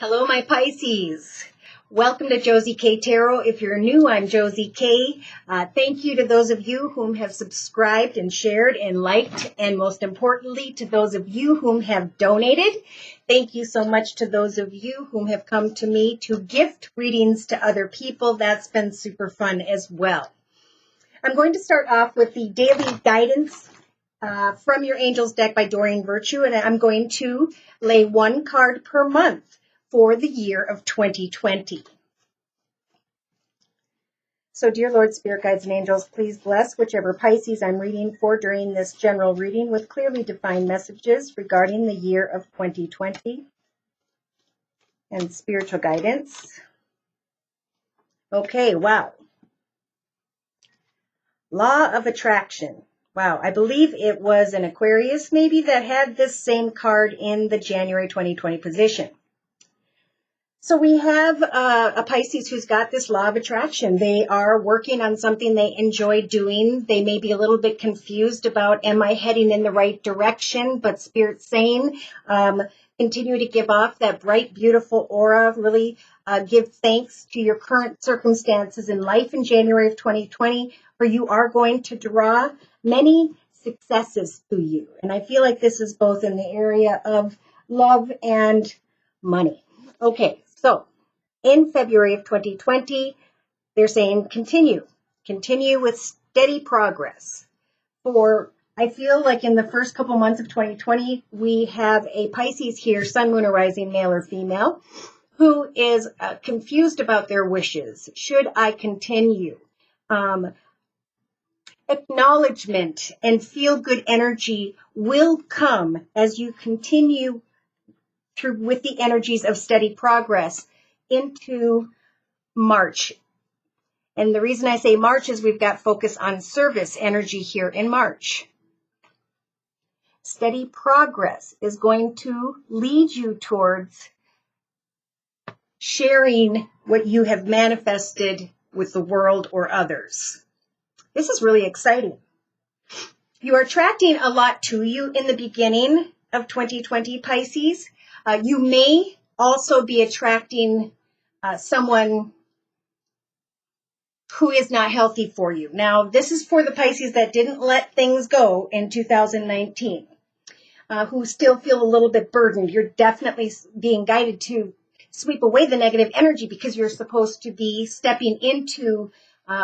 Hello, my Pisces. Welcome to Josie K Tarot. If you're new, I'm Josie K. Thank you to those of you whom have subscribed and shared and liked, and most importantly, to those of you whom have donated. Thank you so much to those of you whom have come to me to gift readings to other people. That's been super fun as well. I'm going to start off with the daily guidance from your Angels deck by Doreen Virtue, and I'm going to lay one card per month for the year of 2020. So, dear Lord, Spirit Guides, and Angels, please bless whichever Pisces I'm reading for during this general reading with clearly defined messages regarding the year of 2020 and spiritual guidance. Okay, wow. Law of Attraction. Wow, I believe it was an Aquarius maybe that had this same card in the January 2020 position. So we have a Pisces who's got this law of attraction. They are working on something they enjoy doing. They may be a little bit confused about, am I heading in the right direction? But Spirit's saying, continue to give off that bright, beautiful aura. Really give thanks to your current circumstances in life in January of 2020, for you are going to draw many successes to you. And I feel like this is both in the area of love and money. Okay, so in February of 2020, they're saying continue with steady progress. I feel like in the first couple months of 2020, we have a Pisces here, Sun, Moon, or Rising, male or female, who is confused about their wishes. Should I continue? Acknowledgement and feel-good energy will come as you continue through with the energies of steady progress into March. And the reason I say March is we've got focus on service energy here in March. Steady progress is going to lead you towards sharing what you have manifested with the world or others. This is really exciting. You are attracting a lot to you in the beginning of 2020, Pisces. You may also be attracting someone who is not healthy for you. Now, this is for the Pisces that didn't let things go in 2019, who still feel a little bit burdened. You're definitely being guided to sweep away the negative energy because you're supposed to be stepping into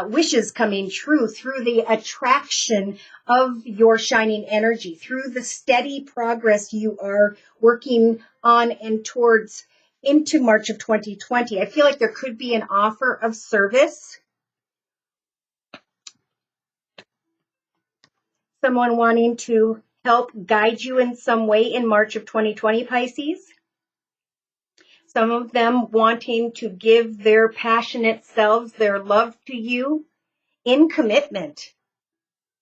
wishes coming true through the attraction of your shining energy, through the steady progress you are working on and towards into March of 2020. I feel like there could be an offer of service. Someone wanting to help guide you in some way in March of 2020, Pisces. Some of them wanting to give their passionate selves, their love to you in commitment,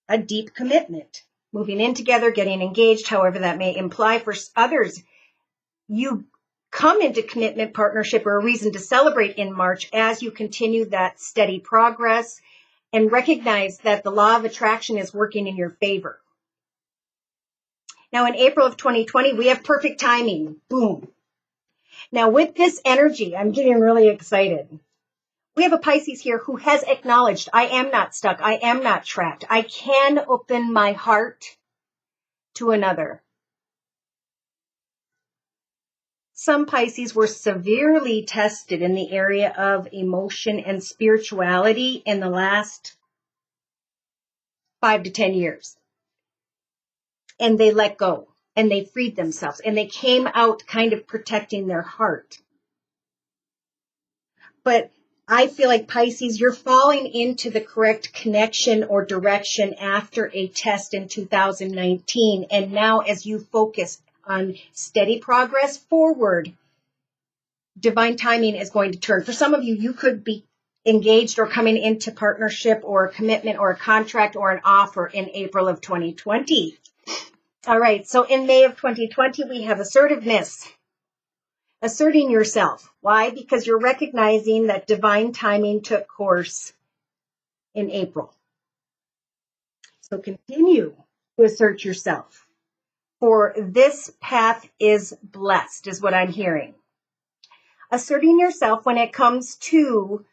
a deep commitment, moving in together, getting engaged, however that may imply. For others, you come into commitment, partnership, or a reason to celebrate in March as you continue that steady progress and recognize that the law of attraction is working in your favor. Now, in April of 2020, we have perfect timing. Boom. Now, with this energy, I'm getting really excited. We have a Pisces here who has acknowledged, I am not stuck. I am not trapped. I can open my heart to another. Some Pisces were severely tested in the area of emotion and spirituality in the last 5 to 10 years. And they let go and they freed themselves and they came out kind of protecting their heart. But I feel like Pisces, you're falling into the correct connection or direction after a test in 2019. And now as you focus on steady progress forward, divine timing is going to turn. For some of you, you could be engaged or coming into partnership or a commitment or a contract or an offer in April of 2020. All right, so in May of 2020, we have assertiveness. Asserting yourself. Why? Because you're recognizing that divine timing took course in April. So continue to assert yourself. For this path is blessed, is what I'm hearing. asserting yourself when it comes to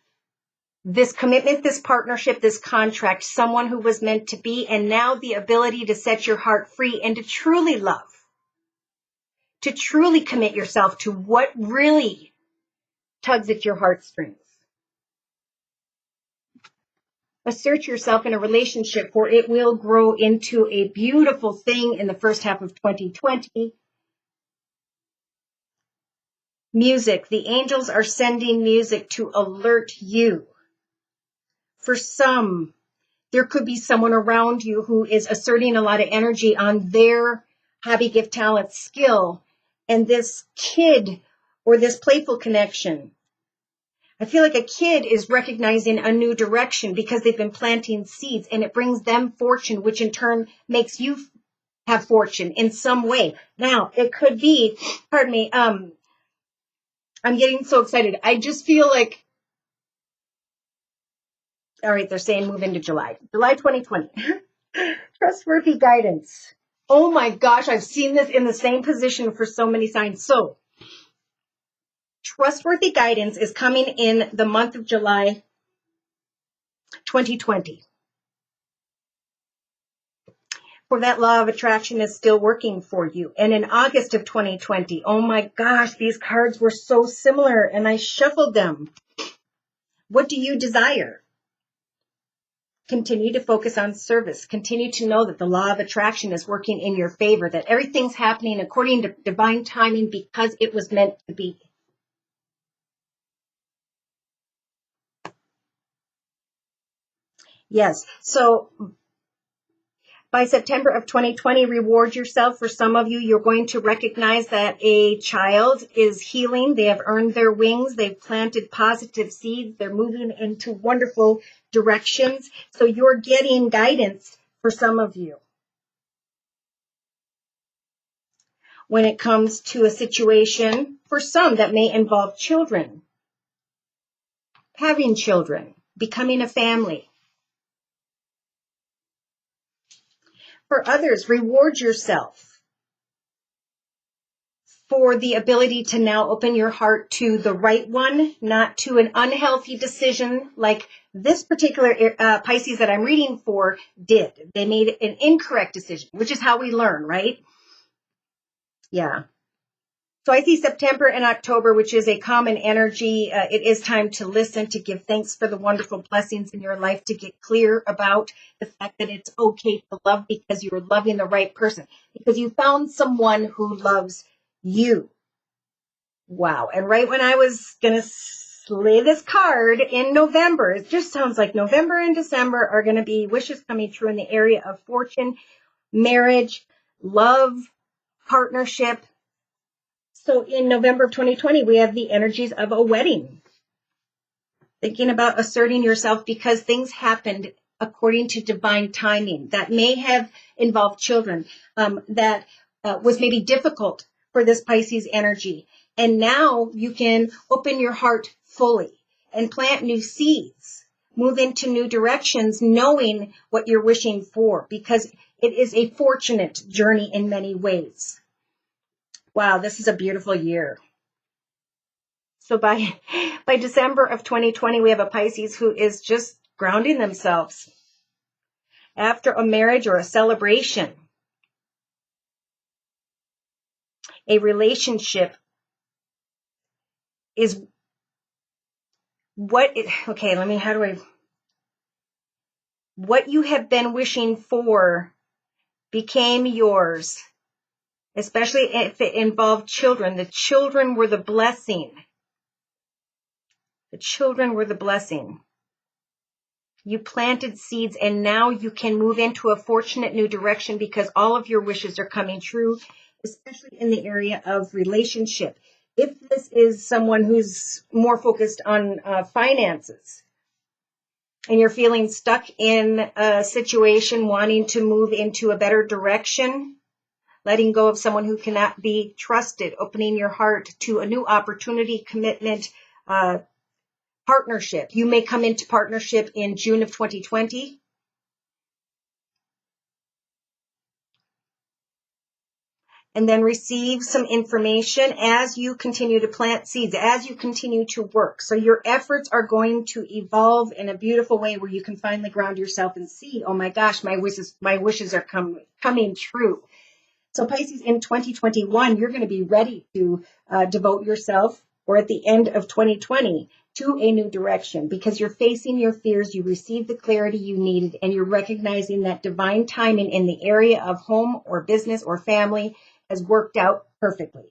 this commitment, this partnership, this contract, someone who was meant to be, and now the ability to set your heart free and to truly love, to truly commit yourself to what really tugs at your heartstrings. Assert yourself in a relationship, for it will grow into a beautiful thing in the first half of 2020. Music. The angels are sending music to alert you. For some, there could be someone around you who is asserting a lot of energy on their hobby, gift, talent, skill, and this kid or this playful connection. I feel like a kid is recognizing a new direction because they've been planting seeds, and it brings them fortune, which in turn makes you have fortune in some way. Now, it could be, pardon me, I'm getting so excited. I just feel like, all right, they're saying move into July 2020. Trustworthy guidance. Oh my gosh, I've seen this in the same position for so many signs. So, trustworthy guidance is coming in the month of July 2020. For that law of attraction is still working for you. And in August of 2020, oh my gosh, these cards were so similar and I shuffled them. What do you desire? Continue to focus on service. Continue to know that the law of attraction is working in your favor, that everything's happening according to divine timing because it was meant to be. Yes. So by September of 2020, reward yourself. For some of you, you're going to recognize that a child is healing. They have earned their wings. They've planted positive seeds. They're moving into wonderful directions. So you're getting guidance for some of you. When it comes to a situation, for some, that may involve children, having children, becoming a family. For others, reward yourself for the ability to now open your heart to the right one, not to an unhealthy decision like this particular Pisces that I'm reading for did. They made an incorrect decision, which is how we learn, right? Yeah. So I see September and October, which is a common energy. It is time to listen, to give thanks for the wonderful blessings in your life, to get clear about the fact that it's okay to love because you're loving the right person, because you found someone who loves you. Wow. And right when I was going to lay this card in November, it just sounds like November and December are going to be wishes coming true in the area of fortune, marriage, love, partnership. So in November of 2020, we have the energies of a wedding. Thinking about asserting yourself because things happened according to divine timing that may have involved children, that was maybe difficult for this Pisces energy. And now you can open your heart fully and plant new seeds, move into new directions, knowing what you're wishing for, because it is a fortunate journey in many ways. Wow, this is a beautiful year. So by December of 2020, we have a Pisces who is just grounding themselves after a marriage or a celebration. A relationship is what you have been wishing for became yours, especially if it involved children. The children were the blessing. The children were the blessing. You planted seeds and now you can move into a fortunate new direction because all of your wishes are coming true, especially in the area of relationship. If this is someone who's more focused on finances and you're feeling stuck in a situation, wanting to move into a better direction, letting go of someone who cannot be trusted, opening your heart to a new opportunity, commitment, partnership. You may come into partnership in June of 2020. and then receive some information as you continue to plant seeds, as you continue to work. So your efforts are going to evolve in a beautiful way where you can finally ground yourself and see, oh my gosh, my wishes are coming true. So Pisces, in 2021, you're going to be ready to devote yourself, or at the end of 2020, to a new direction, because you're facing your fears, you received the clarity you needed, and you're recognizing that divine timing in the area of home or business or family has worked out perfectly.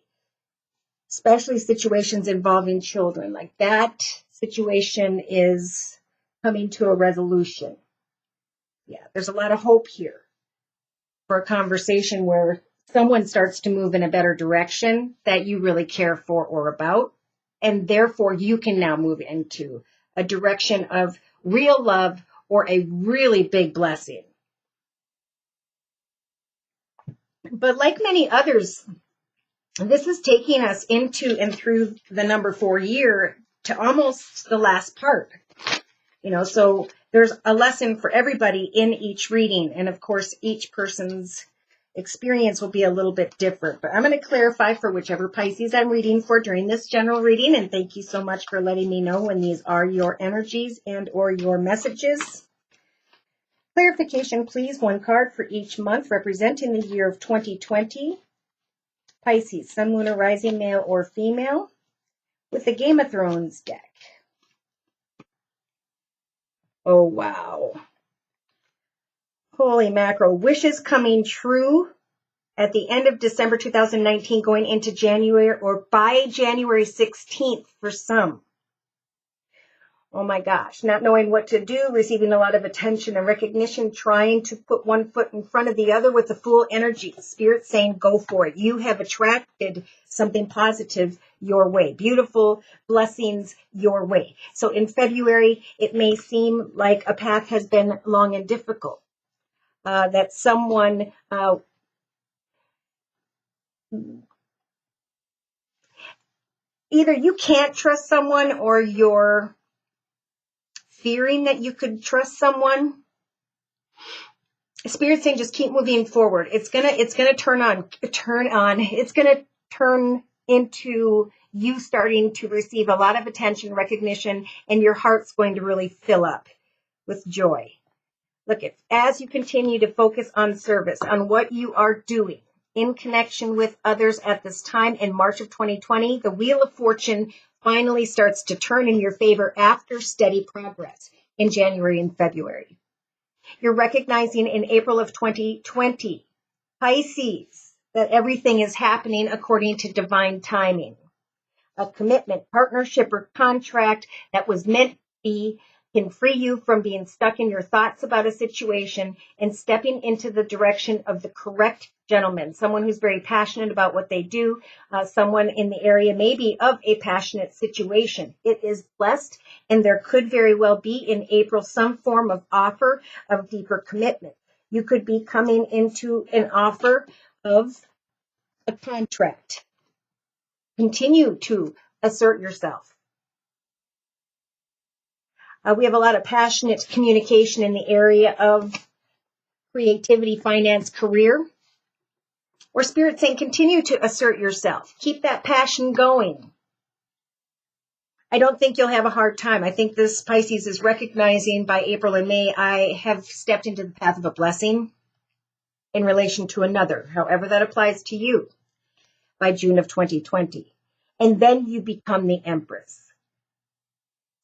Especially situations involving children. Like that situation is coming to a resolution. Yeah, there's a lot of hope here for a conversation where someone starts to move in a better direction that you really care for or about. And therefore, you can now move into a direction of real love or a really big blessing. But like many others, this is taking us into and through the number 4 year to almost the last part. So there's a lesson for everybody in each reading. And of course, each person's experience will be a little bit different, but I'm going to clarify for whichever Pisces I'm reading for during this general reading. And thank you so much for letting me know when these are your energies and or your messages. Clarification, please. 1 card for each month representing the year of 2020. Pisces, Sun, Moon, or Rising, male or female, with the Game of Thrones deck. Oh, wow. Holy mackerel. Wishes coming true at the end of December 2019, going into January, or by January 16th for some. Oh my gosh, not knowing what to do, receiving a lot of attention and recognition, trying to put one foot in front of the other with the full energy. Spirit saying, go for it. You have attracted something positive your way. Beautiful blessings your way. So in February, it may seem like a path has been long and difficult. That someone either you can't trust someone or you're fearing that you could trust someone. Spirit saying just keep moving forward. It's gonna turn on. It's gonna turn into you starting to receive a lot of attention, recognition, and your heart's going to really fill up with joy. Look, as you continue to focus on service, on what you are doing in connection with others at this time in March of 2020, the Wheel of Fortune finally starts to turn in your favor after steady progress in January and February. You're recognizing in April of 2020, Pisces, that everything is happening according to divine timing. A commitment, partnership, or contract that was meant to be can free you from being stuck in your thoughts about a situation and stepping into the direction of the correct gentleman, someone who's very passionate about what they do, someone in the area maybe of a passionate situation. It is blessed, and there could very well be in April some form of offer of deeper commitment. You could be coming into an offer of a contract. Continue to assert yourself. We have a lot of passionate communication in the area of creativity, finance, career. Or Spirit saying, continue to assert yourself. Keep that passion going. I don't think you'll have a hard time. I think this Pisces is recognizing by April and May, I have stepped into the path of a blessing in relation to another, however that applies to you, by June of 2020. And then you become the Empress.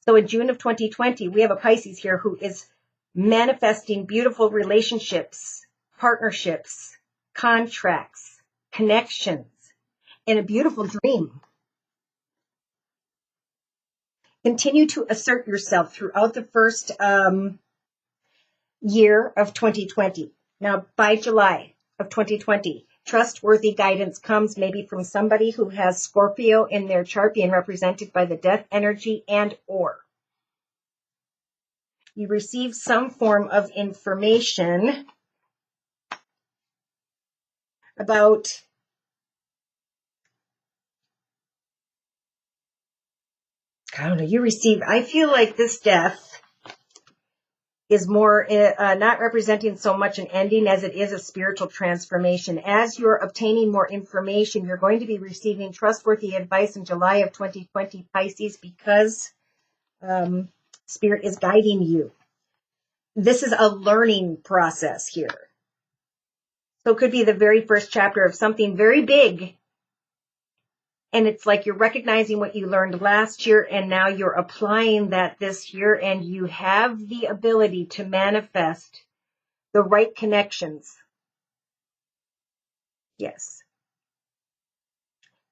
So in June of 2020, we have a Pisces here who is manifesting beautiful relationships, partnerships, contracts, connections, and a beautiful dream. Continue to assert yourself throughout the first year of 2020. Now, by July of 2020, trustworthy guidance comes maybe from somebody who has Scorpio in their chart, being represented by the death energy and or. You receive some form of information about I don't know, I feel like this death is more not representing so much an ending as it is a spiritual transformation. As you're obtaining more information, you're going to be receiving trustworthy advice in July of 2020, Pisces, because Spirit is guiding you. This is a learning process here. So it could be the very first chapter of something very big. And it's like you're recognizing what you learned last year, and now you're applying that this year, and you have the ability to manifest the right connections. Yes.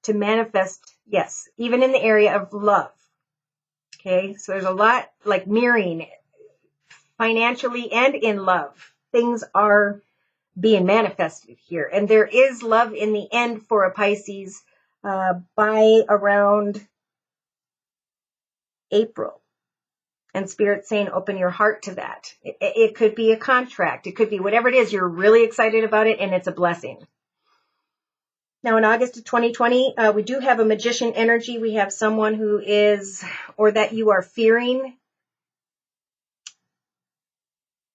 To manifest, yes, even in the area of love. Okay, so there's a lot like mirroring financially and in love. Things are being manifested here. And there is love in the end for a Pisces by around April. And Spirit's saying, open your heart to that. It could be a contract. It could be whatever it is. You're really excited about it, and it's a blessing. Now, in August of 2020, we do have a magician energy. We have someone who is, or that you are fearing,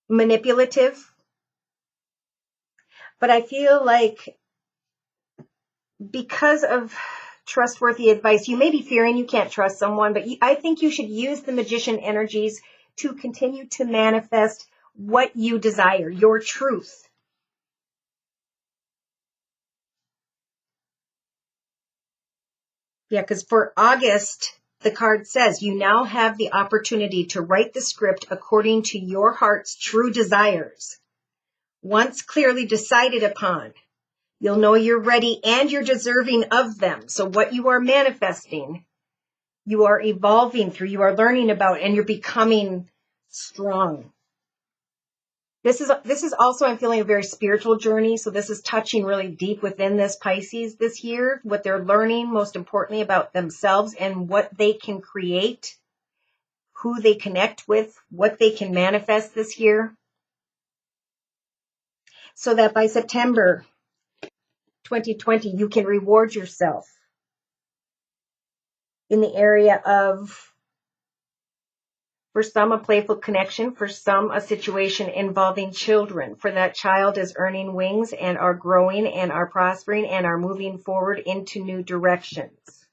manipulative. But I feel like because of trustworthy advice, you may be fearing you can't trust someone, but I think you should use the magician energies to continue to manifest what you desire, your truth. Yeah, because for August, the card says you now have the opportunity to write the script according to your heart's true desires. Once clearly decided upon, you'll know you're ready and you're deserving of them. So what you are manifesting, you are evolving through, you are learning about, and you're becoming strong. This is also, I'm feeling, a very spiritual journey. So this is touching really deep within this Pisces this year, what they're learning, most importantly, about themselves and what they can create, who they connect with, what they can manifest this year. So that by September 2020, you can reward yourself in the area of, for some, a playful connection, for some, a situation involving children. For that child is earning wings and are growing and are prospering and are moving forward into new directions.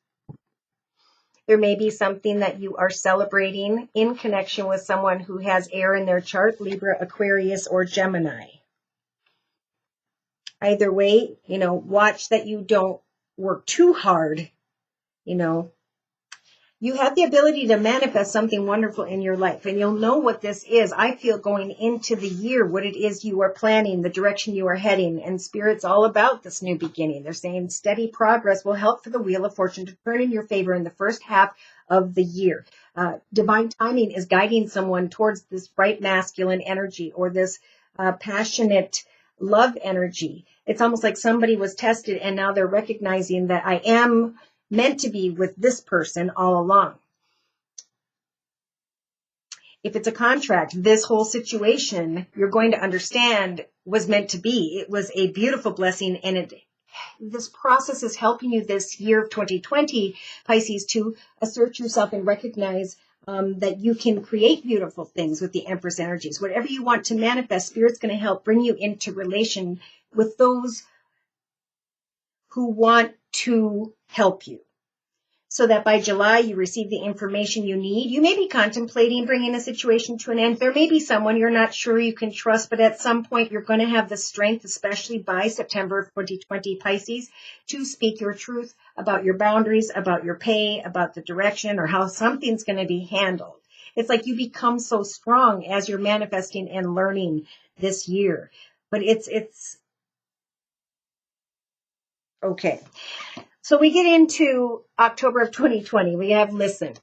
There may be something that you are celebrating in connection with someone who has air in their chart, Libra, Aquarius, or Gemini. Either way, watch that you don't work too hard, You have the ability to manifest something wonderful in your life, and you'll know what this is. I feel going into the year, what it is you are planning, the direction you are heading, and Spirit's all about this new beginning. They're saying steady progress will help for the Wheel of Fortune to turn in your favor in the first half of the year. Divine timing is guiding someone towards this bright masculine energy or this passionate love energy. It's almost like somebody was tested and now they're recognizing that I am meant to be with this person all along. If it's a contract, this whole situation, you're going to understand, was meant to be. It was a beautiful blessing, and this process is helping you this year of 2020, Pisces, to assert yourself and recognize that you can create beautiful things with the Empress energies. Whatever you want to manifest, Spirit's going to help bring you into relation with those who want to help you, so that by July you receive the information you need. You may be contemplating bringing a situation to an end. There may be someone you're not sure you can trust, but at some point you're going to have the strength, especially by September of 2020, Pisces, to speak your truth about your boundaries, about your pay, about the direction, or how something's going to be handled. It's like you become so strong as you're manifesting and learning this year. But it's okay. So we get into October of 2020. We have listen.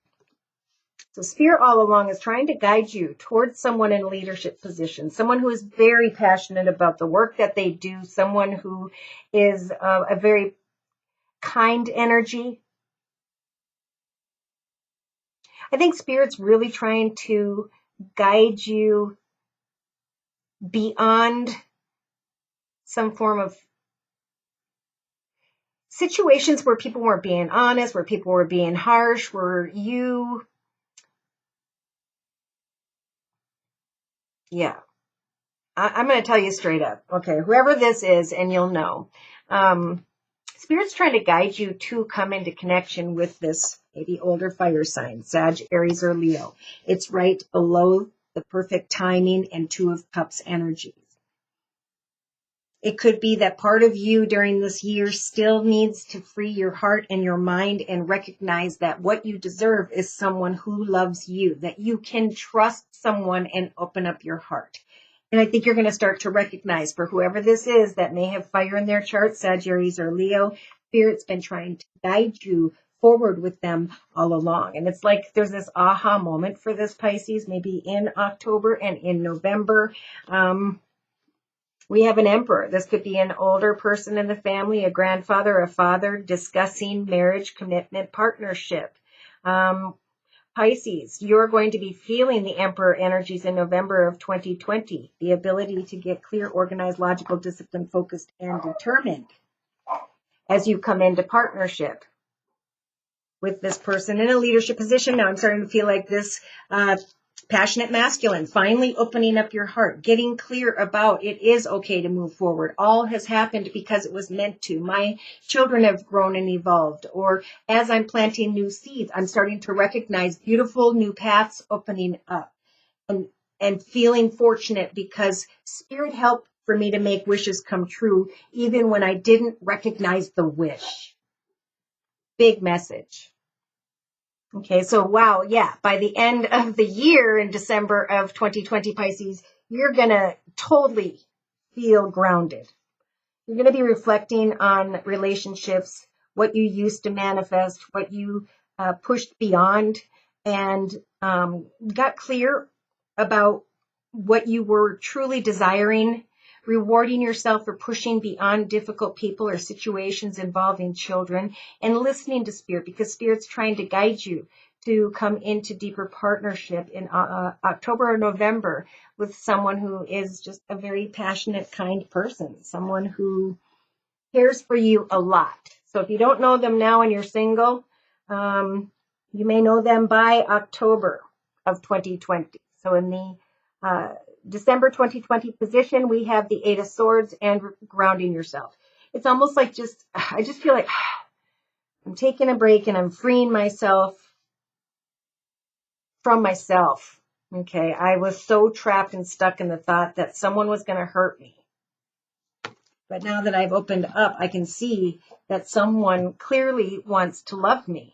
So Spirit all along is trying to guide you towards someone in a leadership position, someone who is very passionate about the work that they do, someone who is a very kind energy. I think Spirit's really trying to guide you beyond some form of situations where people weren't being honest, where people were being harsh, where you Yeah. I'm going to tell you straight up. Okay. Whoever this is, and you'll know. Spirit's trying to guide you to come into connection with this maybe older fire sign, Sag, Aries, or Leo. It's right below the perfect timing and Two of Cups energies. It could be that part of you during this year still needs to free your heart and your mind and recognize that what you deserve is someone who loves you, that you can trust someone and open up your heart. And I think you're going to start to recognize for whoever this is that may have fire in their chart, Sagittarius or Leo, Spirit's been trying to guide you forward with them all along. And it's like there's this aha moment for this Pisces, maybe in October and in November. We have an emperor. This could be an older person in the family, a grandfather, a father, discussing marriage, commitment, partnership. Pisces, you're going to be feeling the emperor energies in November of 2020, the ability to get clear, organized, logical, disciplined, focused, and determined as you come into partnership with this person in a leadership position. Now I'm starting to feel like this passionate masculine, finally opening up your heart, getting clear about it is okay to move forward. All has happened because it was meant to. My children have grown and evolved. Or as I'm planting new seeds, I'm starting to recognize beautiful new paths opening up and feeling fortunate because Spirit helped for me to make wishes come true, even when I didn't recognize the wish. Big message. Okay, so wow, yeah, by the end of the year in December of 2020, Pisces, you're going to totally feel grounded. You're going to be reflecting on relationships, what you used to manifest, what you pushed beyond, and got clear about what you were truly desiring, rewarding yourself for pushing beyond difficult people or situations involving children, and listening to Spirit, because Spirit's trying to guide you to come into deeper partnership in October or November with someone who is just a very passionate, kind person, someone who cares for you a lot. So if you don't know them now and you're single, you may know them by October of 2020. So in the December 2020 position, we have the Eight of Swords and grounding yourself. It's almost like I just feel like I'm taking a break and I'm freeing myself from myself. Okay, I was so trapped and stuck in the thought that someone was going to hurt me. But now that I've opened up, I can see that someone clearly wants to love me.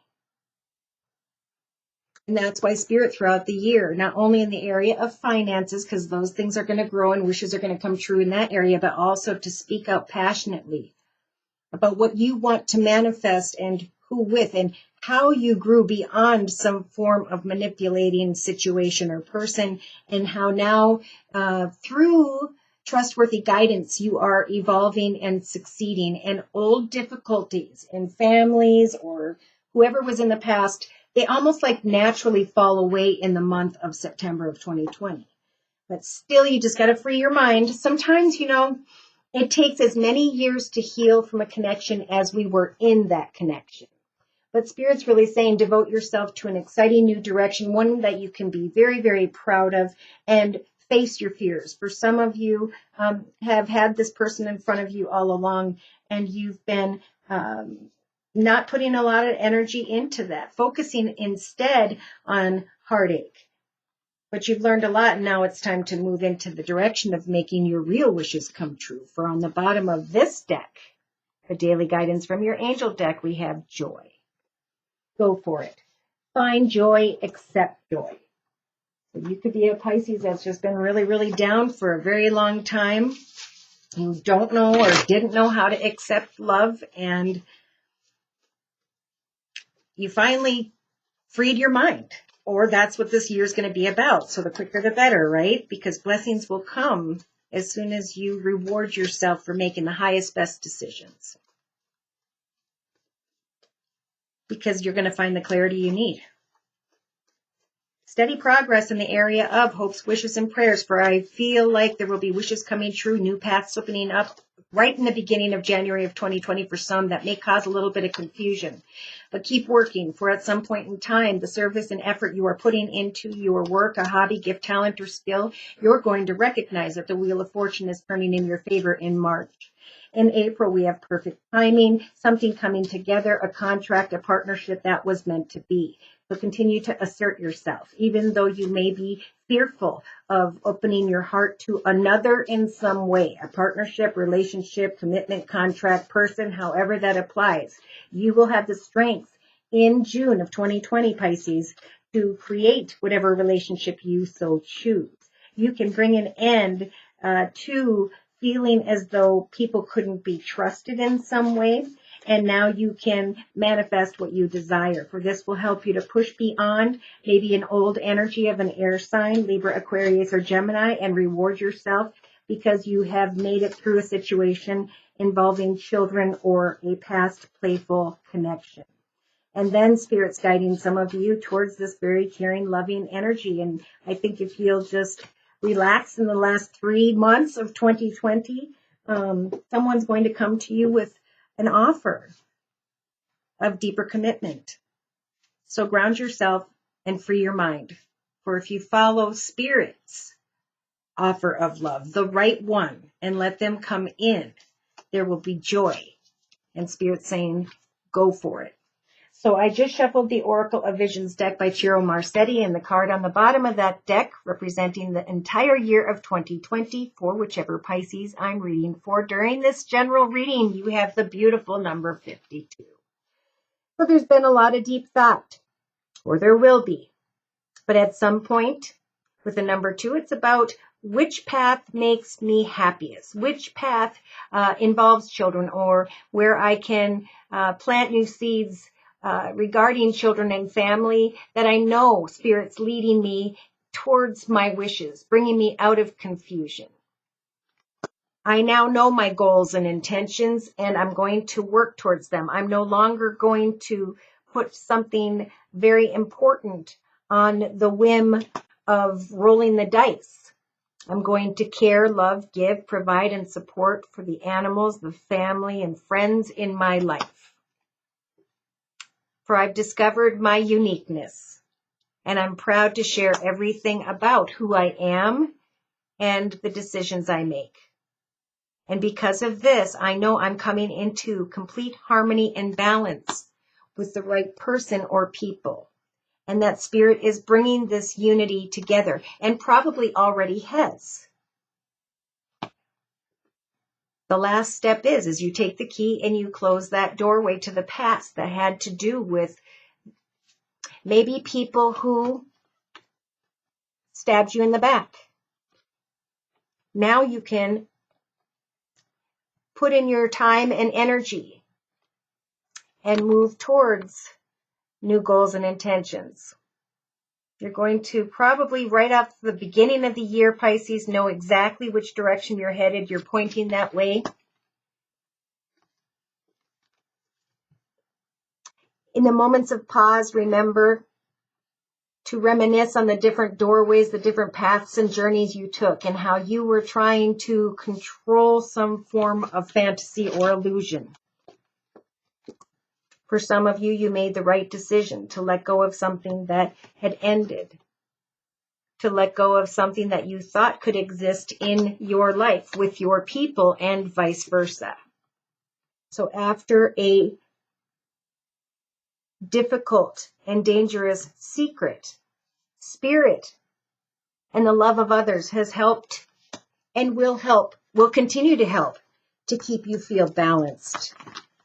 And that's why Spirit throughout the year, not only in the area of finances, because those things are going to grow and wishes are going to come true in that area, but also to speak out passionately about what you want to manifest and who with, and how you grew beyond some form of manipulating situation or person, and how now through trustworthy guidance you are evolving and succeeding, and old difficulties in families or whoever was in the past, they almost like naturally fall away in the month of September of 2020. But still, you just got to free your mind. Sometimes, it takes as many years to heal from a connection as we were in that connection. But Spirit's really saying devote yourself to an exciting new direction, one that you can be very, very proud of, and face your fears. For some of you have had this person in front of you all along, and you've been not putting a lot of energy into that, focusing instead on heartache. But you've learned a lot, and now it's time to move into the direction of making your real wishes come true. For on the bottom of this deck, a daily guidance from your angel deck, we have joy. Go for it. Find joy, accept joy. So you could be a Pisces that's just been really, really down for a very long time. You don't know or didn't know how to accept love, and you finally freed your mind. Or that's what this year is going to be about. So the quicker the better, right? Because blessings will come as soon as you reward yourself for making the highest, best decisions. Because you're going to find the clarity you need. Steady progress in the area of hopes, wishes, and prayers, for I feel like there will be wishes coming true, new paths opening up right in the beginning of January of 2020 for some. That may cause a little bit of confusion. But keep working, for at some point in time, the service and effort you are putting into your work, a hobby, gift, talent, or skill, you're going to recognize that the Wheel of Fortune is turning in your favor in March. In April, we have perfect timing, something coming together, a contract, a partnership that was meant to be. So continue to assert yourself, even though you may be fearful of opening your heart to another in some way, a partnership, relationship, commitment, contract, person, however that applies. You will have the strength in June of 2020, Pisces, to create whatever relationship you so choose. You can bring an end to feeling as though people couldn't be trusted in some way. And now you can manifest what you desire. For this will help you to push beyond maybe an old energy of an air sign, Libra, Aquarius, or Gemini, and reward yourself because you have made it through a situation involving children or a past playful connection. And then Spirit's guiding some of you towards this very caring, loving energy. And I think if you'll just relax in the last 3 months of 2020, someone's going to come to you with an offer of deeper commitment. So ground yourself and free your mind. For if you follow Spirit's offer of love, the right one, and let them come in, there will be joy. And Spirit's saying, go for it. So I just shuffled the Oracle of Visions deck by Ciro Marsetti, and the card on the bottom of that deck representing the entire year of 2020 for whichever Pisces I'm reading for. During this general reading, you have the beautiful number 52. So there's been a lot of deep thought, or there will be. But at some point, with the number 2, it's about which path makes me happiest, which path involves children, or where I can plant new seeds regarding children and family, that I know Spirit's leading me towards my wishes, bringing me out of confusion. I now know my goals and intentions, and I'm going to work towards them. I'm no longer going to put something very important on the whim of rolling the dice. I'm going to care, love, give, provide, and support for the animals, the family, and friends in my life. For I've discovered my uniqueness, and I'm proud to share everything about who I am and the decisions I make. And because of this, I know I'm coming into complete harmony and balance with the right person or people, and that Spirit is bringing this unity together, and probably already has. The last step is you take the key and you close that doorway to the past that had to do with maybe people who stabbed you in the back. Now you can put in your time and energy and move towards new goals and intentions. You're going to probably right off the beginning of the year, Pisces, know exactly which direction you're headed. You're pointing that way. In the moments of pause, remember to reminisce on the different doorways, the different paths and journeys you took, and how you were trying to control some form of fantasy or illusion. For some of you, you made the right decision to let go of something that had ended, to let go of something that you thought could exist in your life with your people, and vice versa. So after a difficult and dangerous secret, Spirit and the love of others has helped and will continue to help to keep you feel balanced.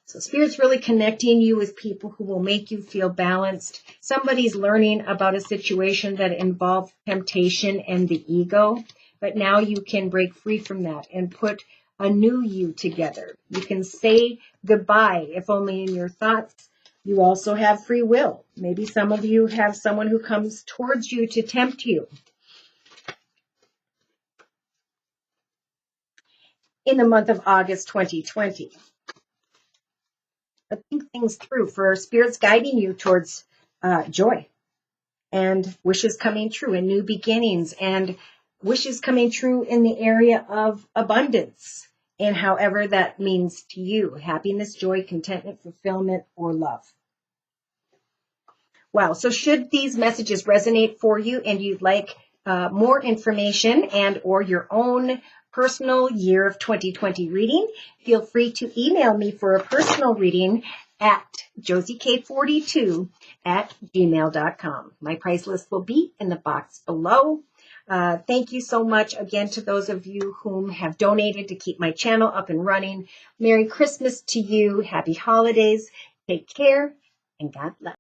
So Spirit's really connecting you with people who will make you feel balanced. Somebody's learning about a situation that involved temptation and the ego, but now you can break free from that and put a new you together. You can say goodbye, if only in your thoughts. You also have free will. Maybe some of you have someone who comes towards you to tempt you. In the month of August 2020. But think things through, for Spirit's guiding you towards joy. and wishes coming true and new beginnings and wishes coming true in the area of abundance and however that means to you, happiness, joy, contentment, fulfillment, or love. Wow. So should these messages resonate for you and you'd like more information and or your own personal year of 2020 reading, feel free to email me for a personal reading at josiek42@gmail.com. My price list will be in the box below. Thank you so much again to those of you whom have donated to keep my channel up and running. Merry Christmas to you. Happy holidays. Take care and God bless.